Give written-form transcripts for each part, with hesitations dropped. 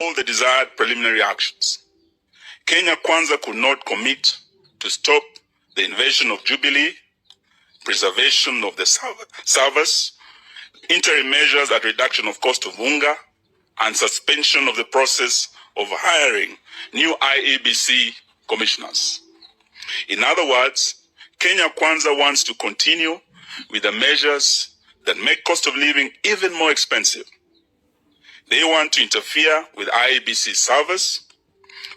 all the desired preliminary actions. Kenya Kwanza could not commit to stop the invasion of Jubilee, preservation of the service, interim measures at reduction of cost of unga, and suspension of the process of hiring new IEBC commissioners. In other words, Kenya Kwanza wants to continue with the measures that make cost of living even more expensive. They want to interfere with IEBC service,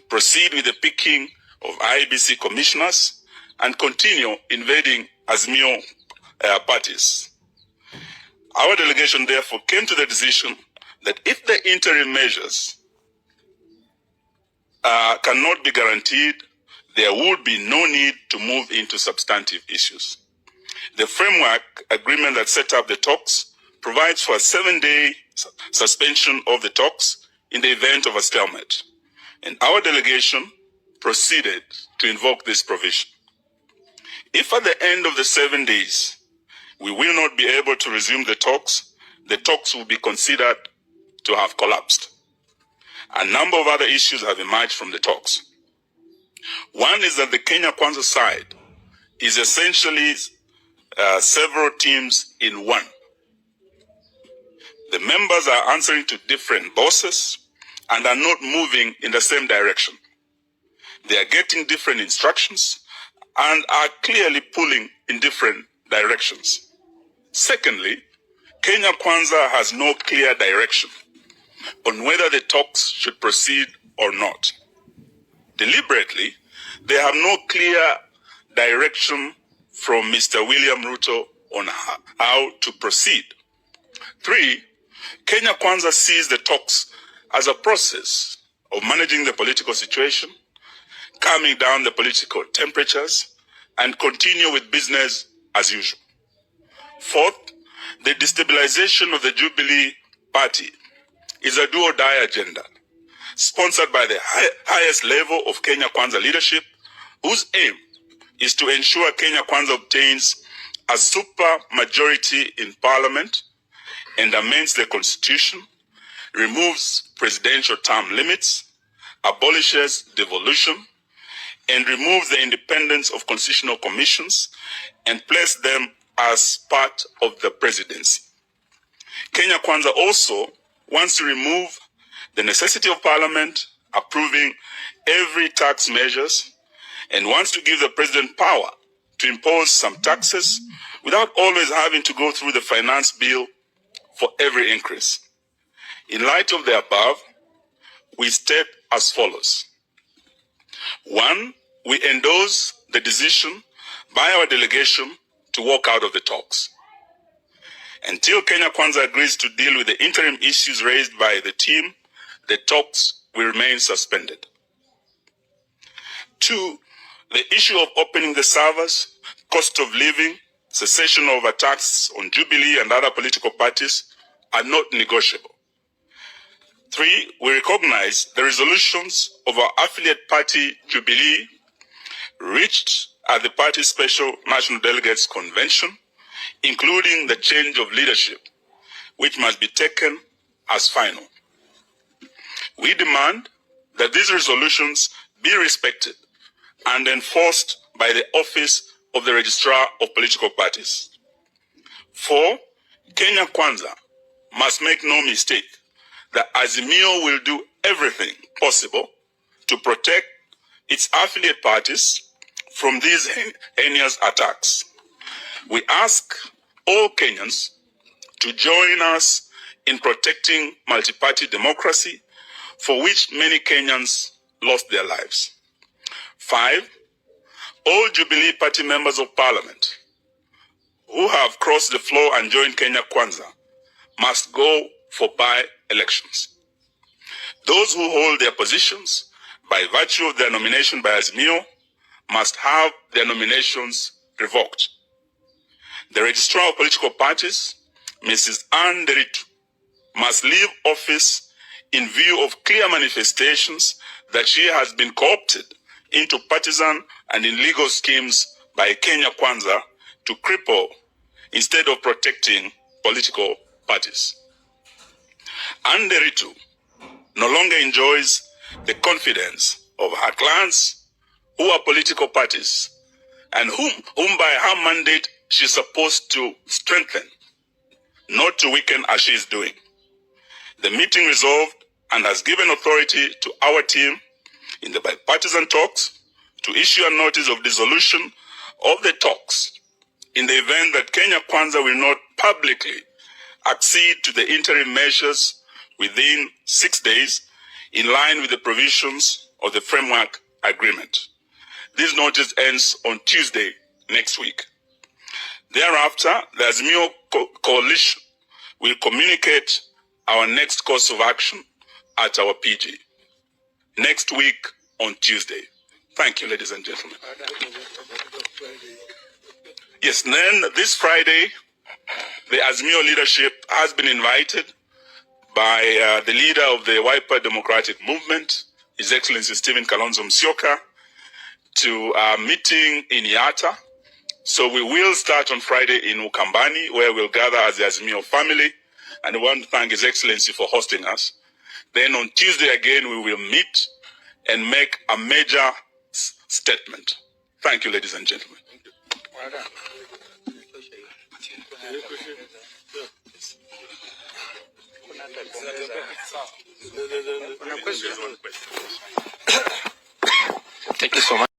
proceed with the picking of IEBC commissioners, and continue invading Azimio parties. Our delegation therefore came to the decision that if the interim measures cannot be guaranteed, there would be no need to move into substantive issues. The framework agreement that set up the talks provides for a 7-day suspension of the talks in the event of a stalemate, and our delegation proceeded to invoke this provision. If at the end of the 7 days we will not be able to resume the talks will be considered to have collapsed. A number of other issues have emerged from the talks. One is that the Kenya Kwanza side is essentially several teams in one. The members are answering to different bosses and are not moving in the same direction. They are getting different instructions and are clearly pulling in different directions. Secondly, Kenya Kwanza has no clear direction on whether the talks should proceed or not. Deliberately, they have no clear direction from Mr. William Ruto on how to proceed. 3, Kenya Kwanza sees the talks as a process of managing the political situation, calming down the political temperatures, and continue with business as usual. 4th, the destabilization of the Jubilee Party is a do-or-die agenda, sponsored by the highest level of Kenya Kwanza leadership, whose aim is to ensure Kenya Kwanza obtains a super majority in parliament and amends the constitution, removes presidential term limits, abolishes devolution, and removes the independence of constitutional commissions and places them as part of the presidency. Kenya Kwanza also wants to remove the necessity of parliament approving every tax measures and wants to give the president power to impose some taxes without always having to go through the finance bill for every increase. In light of the above, we state as follows. 1, we endorse the decision by our delegation to walk out of the talks. Until Kenya Kwanza agrees to deal with the interim issues raised by the team, the talks will remain suspended. 2, the issue of opening the servers, cost of living, cessation of attacks on Jubilee and other political parties are not negotiable. 3, we recognize the resolutions of our affiliate party Jubilee reached at the party's special national delegates convention, including the change of leadership, which must be taken as final. We demand that these resolutions be respected and enforced by the office of the Registrar of Political Parties. 4, Kenya Kwanza must make no mistake that Azimio will do everything possible to protect its affiliate parties from these heinous attacks. We ask all Kenyans to join us in protecting multi-party democracy, for which many Kenyans lost their lives. 5, all Jubilee Party members of Parliament who have crossed the floor and joined Kenya Kwanza must go for by-elections. Those who hold their positions by virtue of their nomination by Azimio must have their nominations revoked. The Registrar of Political Parties, Mrs. Anne Deritu, must leave office in view of clear manifestations that she has been co-opted into partisan and illegal schemes by Kenya Kwanza to cripple instead of protecting political parties. Anne Deritu no longer enjoys the confidence of her clans, who are political parties, and whom by her mandate she's supposed to strengthen, not to weaken as she is doing. The meeting resolved and has given authority to our team in the bipartisan talks to issue a notice of dissolution of the talks in the event that Kenya Kwanza will not publicly accede to the interim measures within 6 days in line with the provisions of the framework agreement. This notice ends on Tuesday next week. Thereafter, the Azimio coalition will communicate our next course of action at our PG next week on Tuesday. Thank you, ladies and gentlemen. Yes, then this Friday, the Azimio leadership has been invited by the leader of the Wiper Democratic Movement, His Excellency Stephen Kalonzo Musyoka, to a meeting in Yatta. So we will start on Friday in Ukambani, where we'll gather as the Azimio family, and we want to thank His Excellency for hosting us. Then on Tuesday again, we will meet and make a major statement. Thank you, ladies and gentlemen. Thank you so much.